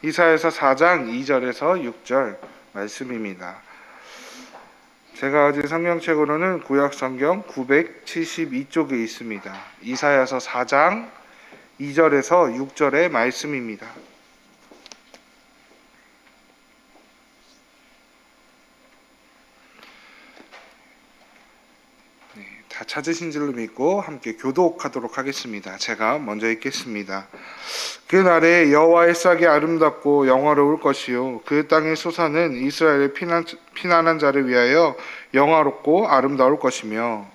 이사야서 4장 2절에서 6절 말씀입니다. 제가 가진 성경책으로는 구약 성경 972쪽에 있습니다. 이사야서 4장 2절에서 6절의 말씀입니다. 다 찾으신 줄로 믿고 함께 교독하도록 하겠습니다. 제가 먼저 읽겠습니다. 그날에 여호와의 싹이 아름답고 영화로울 것이요 그 땅의 소사는 이스라엘의 피난한 자를 위하여 영화롭고 아름다울 것이며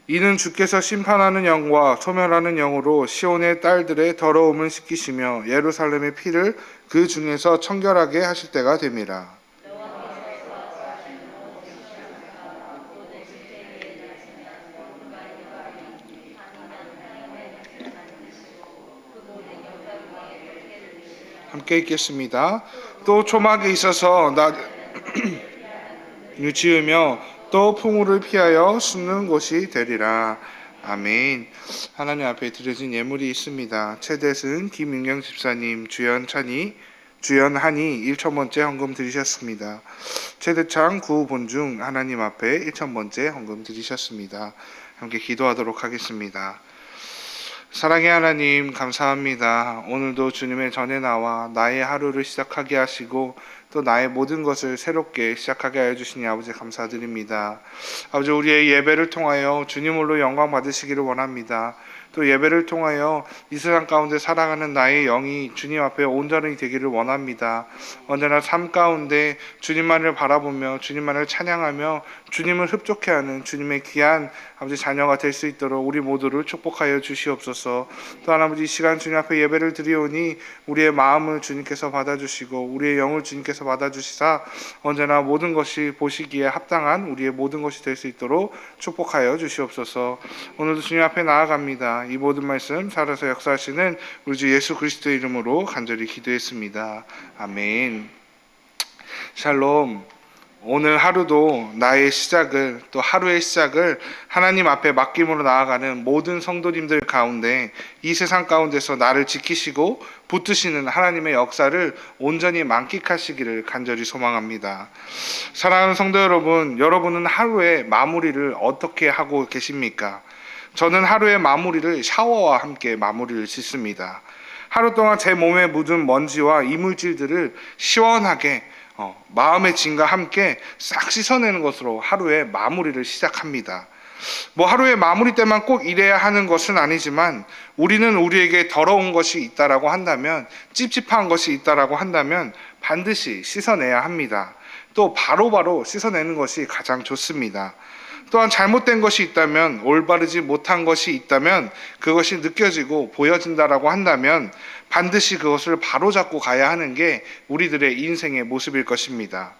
이는 주께서 심판하는 영과 소멸하는 영으로 시온의 딸들의 더러움을 씻기시며 예루살렘의 피를 그 중에서 청결하게 하실 때가 됨이라. 함께 읽겠습니다. 또 초막에 있어서 지으며 또 풍우를 피하여 숨는 곳이 되리라. 아멘. 하나님 앞에 드려진 예물이 있습니다. 최대승 김윤경 집사님, 주연한이 1,000번째 헌금 드리셨습니다. 최대창 구본중 하나님 앞에 1,000번째 헌금 드리셨습니다. 함께 기도하도록 하겠습니다. 사랑의 하나님, 감사합니다. 오늘도 주님의 전에 나와 나의 하루를 시작하게 하시고 또 나의 모든 것을 새롭게 시작하게 하여 주시니 아버지 감사드립니다. 아버지, 우리의 예배를 통하여 주님으로 영광 받으시기를 원합니다. 또 예배를 통하여 이 세상 가운데 살아가는 나의 영이 주님 앞에 온전히 되기를 원합니다. 언제나 삶 가운데 주님만을 바라보며 주님만을 찬양하며 주님을 흡족해 하는 주님의 귀한 아버지 자녀가 될 수 있도록 우리 모두를 축복하여 주시옵소서. 또한 아버지, 이 시간 주님 앞에 예배를 드리오니 우리의 마음을 주님께서 받아주시고 우리의 영을 주님께서 받아주시사 언제나 모든 것이 보시기에 합당한 우리의 모든 것이 될 수 있도록 축복하여 주시옵소서. 오늘도 주님 앞에 나아갑니다. 이 모든 말씀 살아서 역사하시는 우리 주 예수 그리스도의 이름으로 간절히 기도했습니다. 아멘. 샬롬. 오늘 하루도 나의 시작을, 또 하루의 시작을 하나님 앞에 맡김으로 나아가는 모든 성도님들 가운데 이 세상 가운데서 나를 지키시고 붙드시는 하나님의 역사를 온전히 만끽하시기를 간절히 소망합니다. 사랑하는 성도 여러분, 여러분은 하루의 마무리를 어떻게 하고 계십니까? 저는 하루의 마무리를 샤워와 함께 마무리를 짓습니다. 하루 동안 제 몸에 묻은 먼지와 이물질들을 시원하게 마음의 짐과 함께 싹 씻어내는 것으로 하루의 마무리를 시작합니다. 하루의 마무리 때만 꼭 이래야 하는 것은 아니지만 우리는 우리에게 더러운 것이 있다라고 한다면, 찝찝한 것이 있다라고 한다면 반드시 씻어내야 합니다. 또 바로바로 씻어내는 것이 가장 좋습니다. 또한 잘못된 것이 있다면, 올바르지 못한 것이 있다면 그것이 느껴지고 보여진다라고 한다면 반드시 그것을 바로잡고 가야 하는 게 우리들의 인생의 모습일 것입니다.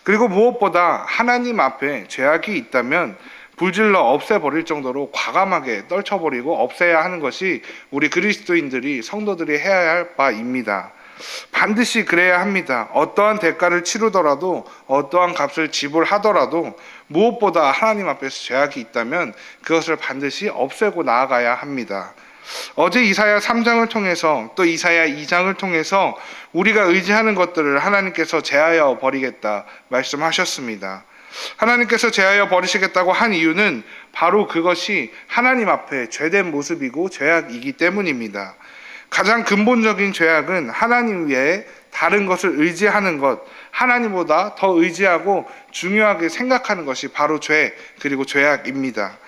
그리고 무엇보다 하나님 앞에 죄악이 있다면 불질러 없애버릴 정도로 과감하게 떨쳐버리고 없애야 하는 것이 우리 그리스도인들이, 성도들이 해야 할 바입니다. 반드시 그래야 합니다. 어떠한 대가를 치르더라도, 어떠한 값을 지불하더라도 무엇보다 하나님 앞에서 죄악이 있다면 그것을 반드시 없애고 나아가야 합니다. 어제 이사야 3장을 통해서 또 이사야 2장을 통해서 우리가 의지하는 것들을 하나님께서 제하여 버리겠다 말씀하셨습니다. 하나님께서 제하여 버리시겠다고 한 이유는 바로 그것이 하나님 앞에 죄된 모습이고 죄악이기 때문입니다. 가장 근본적인 죄악은 하나님 외에 다른 것을 의지하는 것, 하나님보다 더 의지하고 중요하게 생각하는 것이 바로 죄, 그리고 죄악입니다.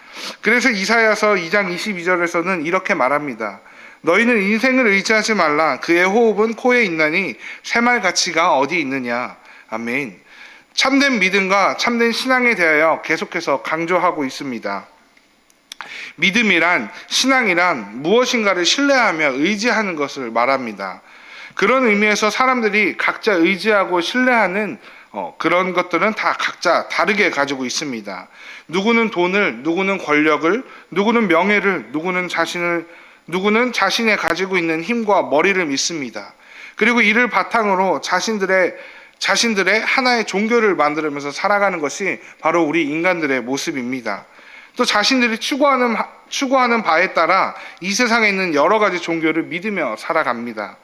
그래서 이사야서 2장 22절에서는 이렇게 말합니다. 너희는 인생을 의지하지 말라. 그의 호흡은 코에 있나니 새말 가치가 어디 있느냐. 아멘. 참된 믿음과 참된 신앙에 대하여 계속해서 강조하고 있습니다. 믿음이란, 신앙이란 무엇인가를 신뢰하며 의지하는 것을 말합니다. 그런 의미에서 사람들이 각자 의지하고 신뢰하는 그런 것들은 다 각자 다르게 가지고 있습니다. 누구는 돈을, 누구는 권력을, 누구는 명예를, 누구는 자신의 가지고 있는 힘과 머리를 믿습니다. 그리고 이를 바탕으로 자신들의 자신들의 하나의 종교를 만들면서 살아가는 것이 바로 우리 인간들의 모습입니다. 또 자신들이 추구하는 바에 따라 이 세상에 있는 여러 가지 종교를 믿으며 살아갑니다.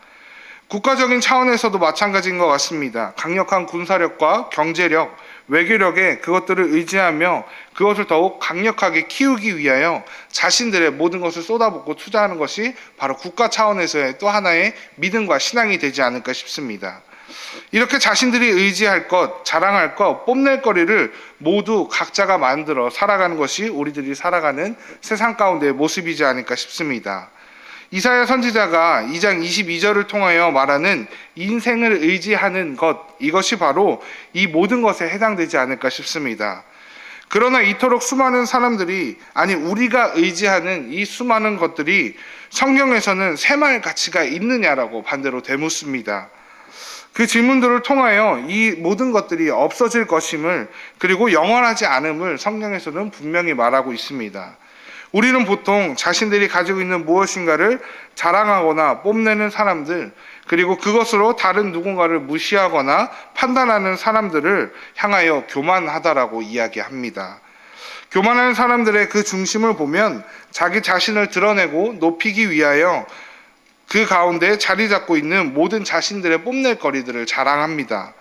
국가적인 차원에서도 마찬가지인 것 같습니다. 강력한 군사력과 경제력, 외교력에 그것들을 의지하며 그것을 더욱 강력하게 키우기 위하여 자신들의 모든 것을 쏟아붓고 투자하는 것이 바로 국가 차원에서의 또 하나의 믿음과 신앙이 되지 않을까 싶습니다. 이렇게 자신들이 의지할 것, 자랑할 것, 뽐낼 거리를 모두 각자가 만들어 살아가는 것이 우리들이 살아가는 세상 가운데의 모습이지 않을까 싶습니다. 이사야 선지자가 2장 22절을 통하여 말하는 인생을 의지하는 것, 이것이 바로 이 모든 것에 해당되지 않을까 싶습니다. 그러나 이토록 수많은 사람들이, 아니 우리가 의지하는 이 수많은 것들이 성경에서는 셈할 가치가 있느냐라고 반대로 되묻습니다. 그 질문들을 통하여 이 모든 것들이 없어질 것임을, 그리고 영원하지 않음을 성경에서는 분명히 말하고 있습니다. 우리는 보통 자신들이 가지고 있는 무엇인가를 자랑하거나 뽐내는 사람들, 그리고 그것으로 다른 누군가를 무시하거나 판단하는 사람들을 향하여 교만하다라고 이야기합니다. 교만하는 사람들의 그 중심을 보면 자기 자신을 드러내고 높이기 위하여 그 가운데 자리 잡고 있는 모든 자신들의 뽐낼 거리들을 자랑합니다.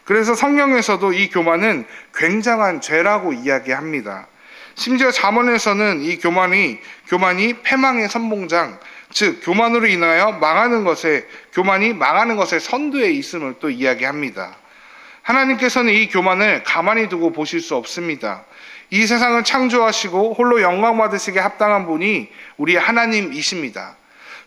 그래서 성경에서도 이 교만은 굉장한 죄라고 이야기합니다. 심지어 잠언에서는 이 교만이 패망의 선봉장, 즉 교만으로 인하여 교만이 망하는 것의 선두에 있음을 또 이야기합니다. 하나님께서는 이 교만을 가만히 두고 보실 수 없습니다. 이 세상을 창조하시고 홀로 영광 받으시기에 합당한 분이 우리 하나님이십니다.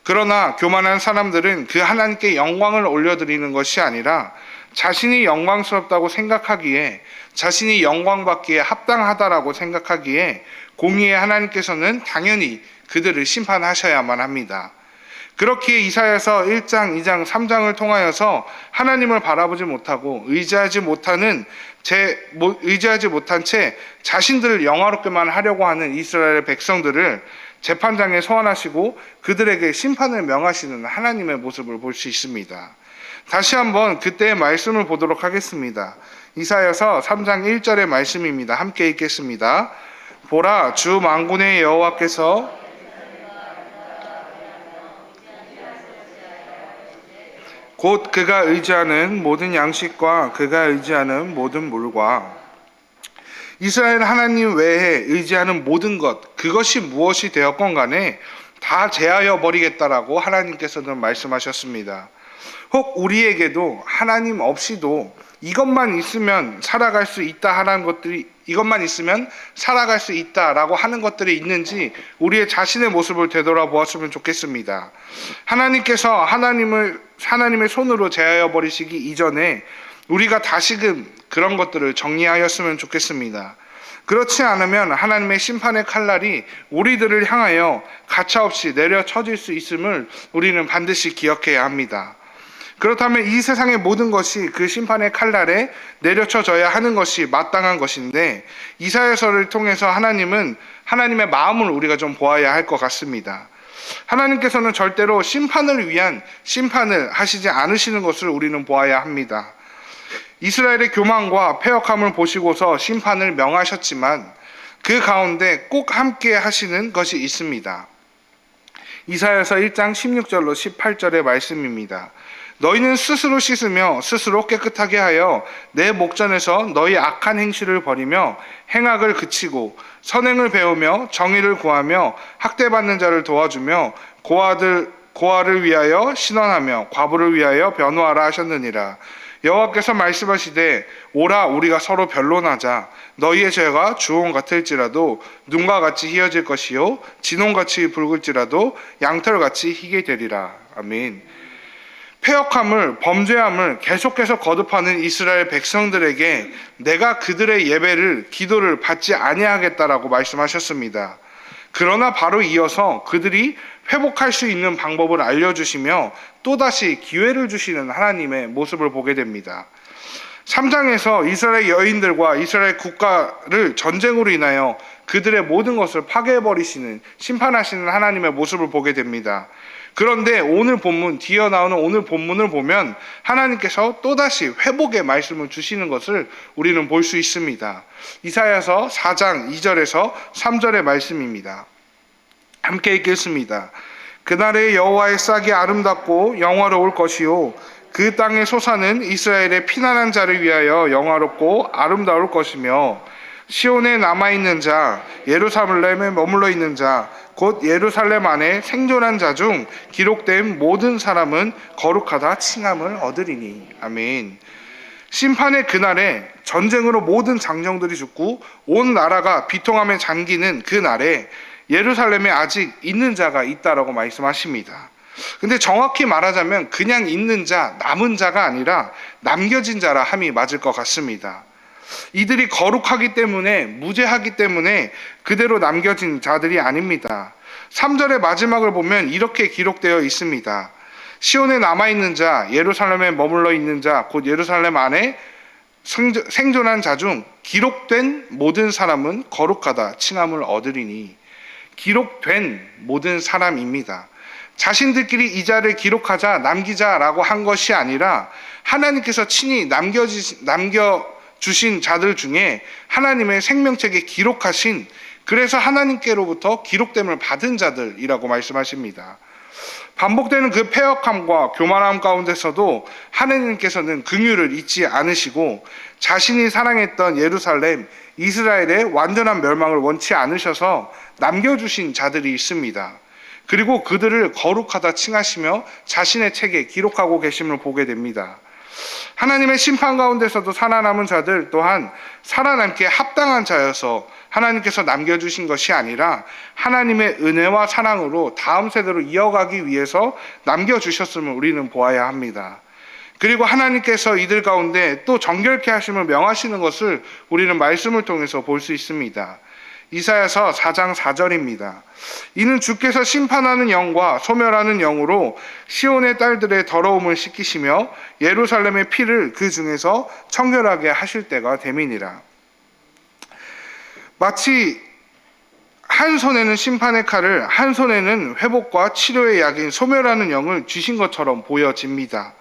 그러나 교만한 사람들은 그 하나님께 영광을 올려드리는 것이 아니라 자신이 영광스럽다고 생각하기에, 자신이 영광받기에 합당하다라고 생각하기에 공의의 하나님께서는 당연히 그들을 심판하셔야만 합니다. 그렇기에 이사야서 1장, 2장, 3장을 통하여서 하나님을 바라보지 못하고 의지하지 못한 채 자신들을 영화롭게만 하려고 하는 이스라엘 백성들을 재판장에 소환하시고 그들에게 심판을 명하시는 하나님의 모습을 볼 수 있습니다. 다시 한번 그때의 말씀을 보도록 하겠습니다. 이사야서 3장 1절의 말씀입니다. 함께 읽겠습니다. 보라, 주 만군의 여호와께서 곧 그가 의지하는 모든 양식과 그가 의지하는 모든 물과 이스라엘 하나님 외에 의지하는 모든 것, 그것이 무엇이 되었건 간에 다 제하여 버리겠다라고 하나님께서는 말씀하셨습니다. 혹 우리에게도 하나님 없이도 이것만 있으면 살아갈 수 있다라고 하는 것들이 있는지 우리의 자신의 모습을 되돌아보았으면 좋겠습니다. 하나님께서 하나님의 손으로 제하여 버리시기 이전에 우리가 다시금 그런 것들을 정리하였으면 좋겠습니다. 그렇지 않으면 하나님의 심판의 칼날이 우리들을 향하여 가차없이 내려쳐질 수 있음을 우리는 반드시 기억해야 합니다. 그렇다면 이 세상의 모든 것이 그 심판의 칼날에 내려쳐져야 하는 것이 마땅한 것인데, 이사야서를 통해서 하나님은 하나님의 마음을 우리가 좀 보아야 할 것 같습니다. 하나님께서는 절대로 심판을 위한 심판을 하시지 않으시는 것을 우리는 보아야 합니다. 이스라엘의 교만과 패역함을 보시고서 심판을 명하셨지만 그 가운데 꼭 함께 하시는 것이 있습니다. 이사야서 1장 16절로 18절의 말씀입니다. 너희는 스스로 씻으며 스스로 깨끗하게 하여 내 목전에서 너희 악한 행실을 버리며 행악을 그치고 선행을 배우며 정의를 구하며 학대받는 자를 도와주며 고아를 위하여 신원하며 과부를 위하여 변호하라 하셨느니라. 여호와께서 말씀하시되 오라 우리가 서로 변론하자. 너희의 죄가 주홍 같을지라도 눈과 같이 희어질 것이요 진홍같이 붉을지라도 양털같이 희게 되리라. 아멘. 패역함을, 범죄함을 계속해서 거듭하는 이스라엘 백성들에게 내가 그들의 예배를, 기도를 받지 아니하겠다라고 말씀하셨습니다. 그러나 바로 이어서 그들이 회복할 수 있는 방법을 알려주시며 또다시 기회를 주시는 하나님의 모습을 보게 됩니다. 3장에서 이스라엘 여인들과 이스라엘 국가를 전쟁으로 인하여 그들의 모든 것을 파괴해버리시는, 심판하시는 하나님의 모습을 보게 됩니다. 그런데 오늘 본문, 뒤에 나오는 오늘 본문을 보면 하나님께서 또다시 회복의 말씀을 주시는 것을 우리는 볼 수 있습니다. 이사야서 4장 2절에서 3절의 말씀입니다. 함께 읽겠습니다. 그날의 여호와의 싹이 아름답고 영화로울 것이요 그 땅의 소사는 이스라엘의 피난한 자를 위하여 영화롭고 아름다울 것이며 시온에 남아있는 자, 예루살렘에 머물러 있는 자, 곧 예루살렘 안에 생존한 자 중 기록된 모든 사람은 거룩하다 칭함을 얻으리니. 아멘. 심판의 그날에 전쟁으로 모든 장정들이 죽고 온 나라가 비통함에 잠기는 그 날에 예루살렘에 아직 있는 자가 있다라고 말씀하십니다. 근데 정확히 말하자면 그냥 있는 자, 남은 자가 아니라 남겨진 자라 함이 맞을 것 같습니다. 이들이 거룩하기 때문에, 무죄하기 때문에 그대로 남겨진 자들이 아닙니다. 3절의 마지막을 보면 이렇게 기록되어 있습니다. 시온에 남아있는 자, 예루살렘에 머물러 있는 자, 곧 예루살렘 안에 생존한 자 중 기록된 모든 사람은 거룩하다 칭함을 얻으리니. 기록된 모든 사람입니다. 자신들끼리 이 자를 기록하자, 남기자라고 한 것이 아니라 하나님께서 친히 남겨주신 자들 중에 하나님의 생명책에 기록하신, 그래서 하나님께로부터 기록됨을 받은 자들이라고 말씀하십니다. 반복되는 그 패역함과 교만함 가운데서도 하나님께서는 긍휼을 잊지 않으시고 자신이 사랑했던 예루살렘, 이스라엘의 완전한 멸망을 원치 않으셔서 남겨주신 자들이 있습니다. 그리고 그들을 거룩하다 칭하시며 자신의 책에 기록하고 계심을 보게 됩니다. 하나님의 심판 가운데서도 살아남은 자들 또한 살아남기에 합당한 자여서 하나님께서 남겨주신 것이 아니라 하나님의 은혜와 사랑으로 다음 세대로 이어가기 위해서 남겨주셨음을 우리는 보아야 합니다. 그리고 하나님께서 이들 가운데 또 정결케 하심을 명하시는 것을 우리는 말씀을 통해서 볼 수 있습니다. 이사야서 4장 4절입니다. 이는 주께서 심판하는 영과 소멸하는 영으로 시온의 딸들의 더러움을 씻기시며 예루살렘의 피를 그 중에서 청결하게 하실 때가 됨이니라. 마치 한 손에는 심판의 칼을, 한 손에는 회복과 치료의 약인 소멸하는 영을 쥐신 것처럼 보여집니다.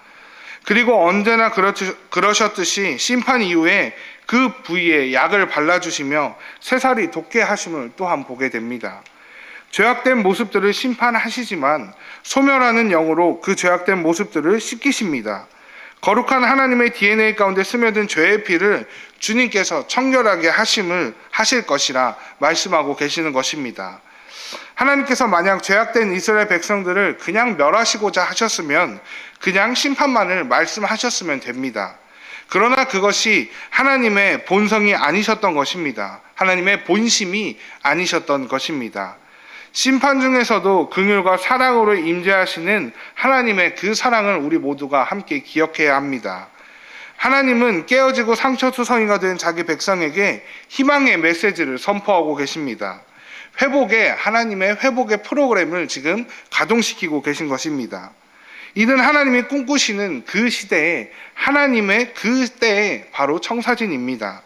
그리고 언제나 그러셨듯이 심판 이후에 그 부위에 약을 발라주시며 새살이 돋게 하심을 또한 보게 됩니다. 죄악된 모습들을 심판하시지만 소멸하는 영으로 그 죄악된 모습들을 씻기십니다. 거룩한 하나님의 DNA 가운데 스며든 죄의 피를 주님께서 청결하게 하실 것이라 말씀하고 계시는 것입니다. 하나님께서 만약 죄악된 이스라엘 백성들을 그냥 멸하시고자 하셨으면 그냥 심판만을 말씀하셨으면 됩니다. 그러나 그것이 하나님의 본성이 아니셨던 것입니다. 하나님의 본심이 아니셨던 것입니다. 심판 중에서도 긍휼과 사랑으로 임재하시는 하나님의 그 사랑을 우리 모두가 함께 기억해야 합니다. 하나님은 깨어지고 상처투성이가 된 자기 백성에게 희망의 메시지를 선포하고 계십니다. 하나님의 회복의 프로그램을 지금 가동시키고 계신 것입니다. 이는 하나님이 꿈꾸시는 그 시대에, 하나님의 그 때에 바로 청사진입니다.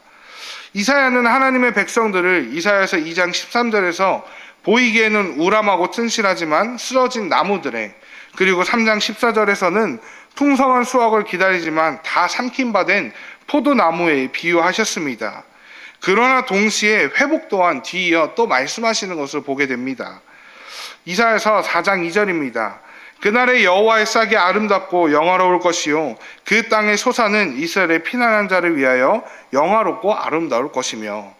이사야는 하나님의 백성들을 이사야서 2장 13절에서 보이기에는 우람하고 튼실하지만 쓰러진 나무들에, 그리고 3장 14절에서는 풍성한 수확을 기다리지만 다 삼킨 바 된 포도나무에 비유하셨습니다. 그러나 동시에 회복 또한 뒤이어 또 말씀하시는 것을 보게 됩니다. 이사야서 4장 2절입니다. 그날의 여호와의 싹이 아름답고 영화로울 것이요 그 땅의 소사는 이스라엘의 피난한 자를 위하여 영화롭고 아름다울 것이며,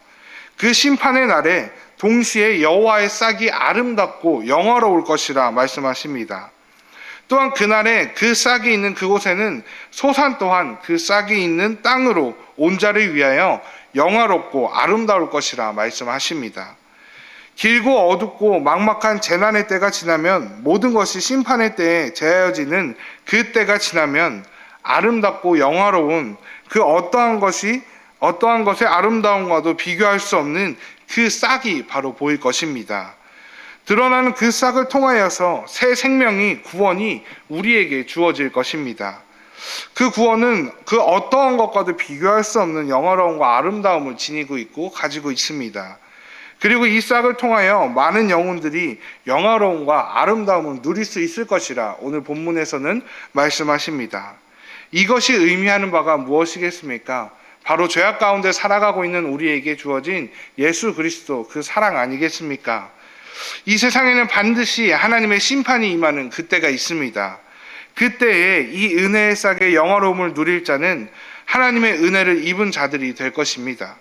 그 심판의 날에 동시에 여호와의 싹이 아름답고 영화로울 것이라 말씀하십니다. 또한 그날에 그 싹이 있는 그곳에는 소산 또한 그 싹이 있는 땅으로 온 자를 위하여 영화롭고 아름다울 것이라 말씀하십니다. 길고 어둡고 막막한 재난의 때가 지나면, 모든 것이 심판의 때에 제하여지는 그 때가 지나면 아름답고 영화로운 그 어떠한 것의 아름다움과도 비교할 수 없는 그 싹이 바로 보일 것입니다. 드러나는 그 싹을 통하여서 새 생명이, 구원이 우리에게 주어질 것입니다. 그 구원은 그 어떠한 것과도 비교할 수 없는 영화로움과 아름다움을 지니고 있고 가지고 있습니다. 그리고 이 싹을 통하여 많은 영혼들이 영화로움과 아름다움을 누릴 수 있을 것이라 오늘 본문에서는 말씀하십니다. 이것이 의미하는 바가 무엇이겠습니까? 바로 죄악 가운데 살아가고 있는 우리에게 주어진 예수 그리스도 그 사랑 아니겠습니까? 이 세상에는 반드시 하나님의 심판이 임하는 그때가 있습니다. 그때에 이 은혜의 싹의 영화로움을 누릴 자는 하나님의 은혜를 입은 자들이 될 것입니다.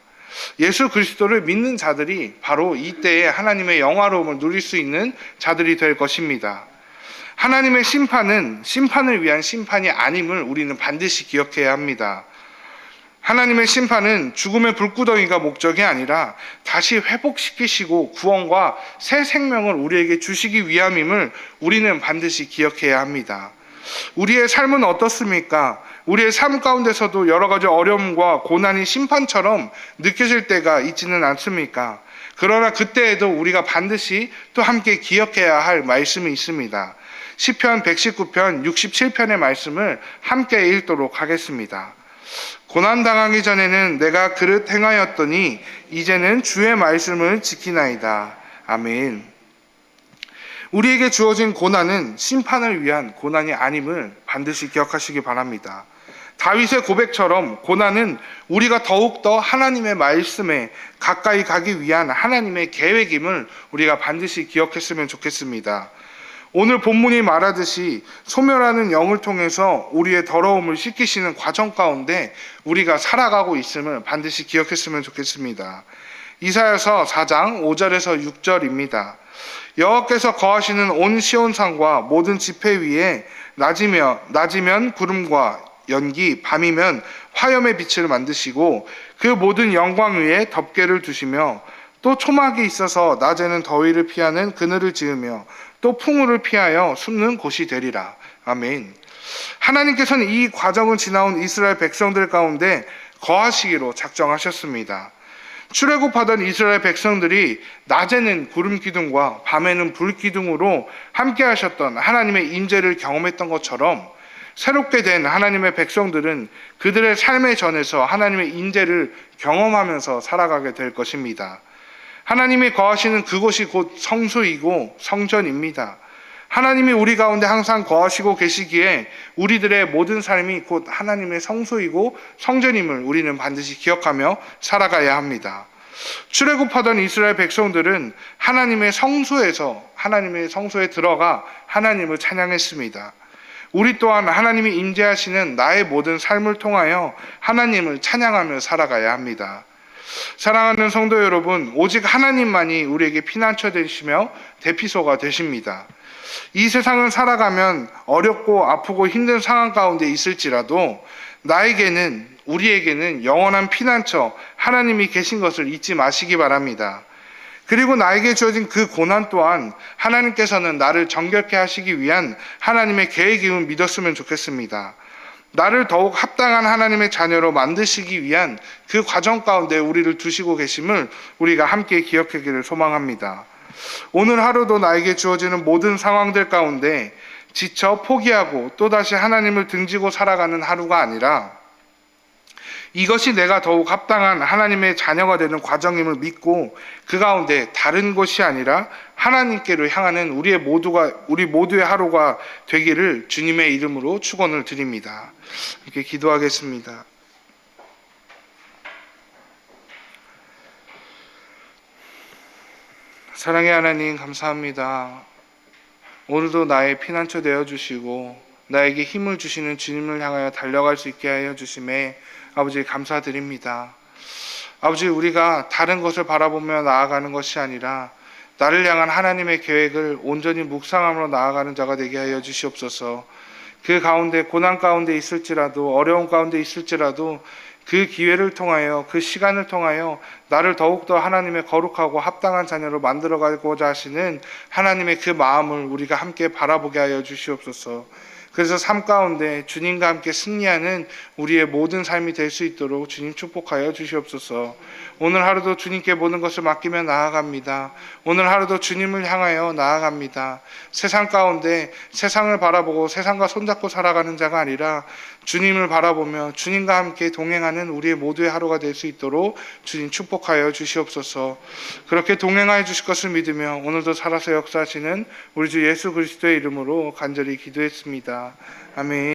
예수 그리스도를 믿는 자들이 바로 이때에 하나님의 영화로움을 누릴 수 있는 자들이 될 것입니다. 하나님의 심판은 심판을 위한 심판이 아님을 우리는 반드시 기억해야 합니다. 하나님의 심판은 죽음의 불구덩이가 목적이 아니라 다시 회복시키시고 구원과 새 생명을 우리에게 주시기 위함임을 우리는 반드시 기억해야 합니다. 우리의 삶은 어떻습니까? 우리의 삶 가운데서도 여러 가지 어려움과 고난이 심판처럼 느껴질 때가 있지는 않습니까? 그러나 그때에도 우리가 반드시 또 함께 기억해야 할 말씀이 있습니다. 시편 119편 67편의 말씀을 함께 읽도록 하겠습니다. 고난당하기 전에는 내가 그릇 행하였더니 이제는 주의 말씀을 지키나이다. 아멘. 우리에게 주어진 고난은 심판을 위한 고난이 아님을 반드시 기억하시기 바랍니다. 다윗의 고백처럼 고난은 우리가 더욱더 하나님의 말씀에 가까이 가기 위한 하나님의 계획임을 우리가 반드시 기억했으면 좋겠습니다. 오늘 본문이 말하듯이 소멸하는 영을 통해서 우리의 더러움을 씻기시는 과정 가운데 우리가 살아가고 있음을 반드시 기억했으면 좋겠습니다. 이사야서 4장 5절에서 6절입니다. 여호와께서 거하시는 온 시온산과 모든 지폐 위에 낮이면 구름과 연기, 밤이면 화염의 빛을 만드시고 그 모든 영광 위에 덮개를 두시며 또 초막이 있어서 낮에는 더위를 피하는 그늘을 지으며 또 풍우를 피하여 숨는 곳이 되리라. 아멘. 하나님께서는 이 과정을 지나온 이스라엘 백성들 가운데 거하시기로 작정하셨습니다. 출애굽하던 이스라엘 백성들이 낮에는 구름 기둥과 밤에는 불 기둥으로 함께 하셨던 하나님의 임재를 경험했던 것처럼 새롭게 된 하나님의 백성들은 그들의 삶의 전에서 하나님의 임재를 경험하면서 살아가게 될 것입니다. 하나님이 거하시는 그곳이 곧 성소이고 성전입니다. 하나님이 우리 가운데 항상 거하시고 계시기에 우리들의 모든 삶이 곧 하나님의 성소이고 성전임을 우리는 반드시 기억하며 살아가야 합니다. 출애굽하던 이스라엘 백성들은 하나님의 성소에 들어가 하나님을 찬양했습니다. 우리 또한 하나님이 임재하시는 나의 모든 삶을 통하여 하나님을 찬양하며 살아가야 합니다. 사랑하는 성도 여러분, 오직 하나님만이 우리에게 피난처 되시며 대피소가 되십니다. 이 세상을 살아가면 어렵고 아프고 힘든 상황 가운데 있을지라도 우리에게는 영원한 피난처 하나님이 계신 것을 잊지 마시기 바랍니다. 그리고 나에게 주어진 그 고난 또한 하나님께서는 나를 정결케 하시기 위한 하나님의 계획임을 믿었으면 좋겠습니다. 나를 더욱 합당한 하나님의 자녀로 만드시기 위한 그 과정 가운데 우리를 두시고 계심을 우리가 함께 기억하기를 소망합니다. 오늘 하루도 나에게 주어지는 모든 상황들 가운데 지쳐 포기하고 또다시 하나님을 등지고 살아가는 하루가 아니라 이것이 내가 더욱 합당한 하나님의 자녀가 되는 과정임을 믿고 그 가운데 다른 곳이 아니라 하나님께로 향하는 우리 모두의 하루가 되기를 주님의 이름으로 축원을 드립니다. 이렇게 기도하겠습니다. 사랑의 하나님 감사합니다. 오늘도 나의 피난처 되어주시고 나에게 힘을 주시는 주님을 향하여 달려갈 수 있게 하여 주심에 아버지 감사드립니다. 아버지, 우리가 다른 것을 바라보며 나아가는 것이 아니라 나를 향한 하나님의 계획을 온전히 묵상함으로 나아가는 자가 되게 하여 주시옵소서. 그 가운데 고난 가운데 있을지라도 어려움 가운데 있을지라도 그 기회를 통하여 그 시간을 통하여 나를 더욱더 하나님의 거룩하고 합당한 자녀로 만들어가고자 하시는 하나님의 그 마음을 우리가 함께 바라보게 하여 주시옵소서. 그래서 삶 가운데 주님과 함께 승리하는 우리의 모든 삶이 될 수 있도록 주님 축복하여 주시옵소서. 오늘 하루도 주님께 모든 것을 맡기며 나아갑니다. 오늘 하루도 주님을 향하여 나아갑니다. 세상 가운데 세상을 바라보고 세상과 손잡고 살아가는 자가 아니라 주님을 바라보며 주님과 함께 동행하는 우리의 모두의 하루가 될 수 있도록 주님 축복하여 주시옵소서. 그렇게 동행하여 주실 것을 믿으며 오늘도 살아서 역사하시는 우리 주 예수 그리스도의 이름으로 간절히 기도했습니다. 아멘.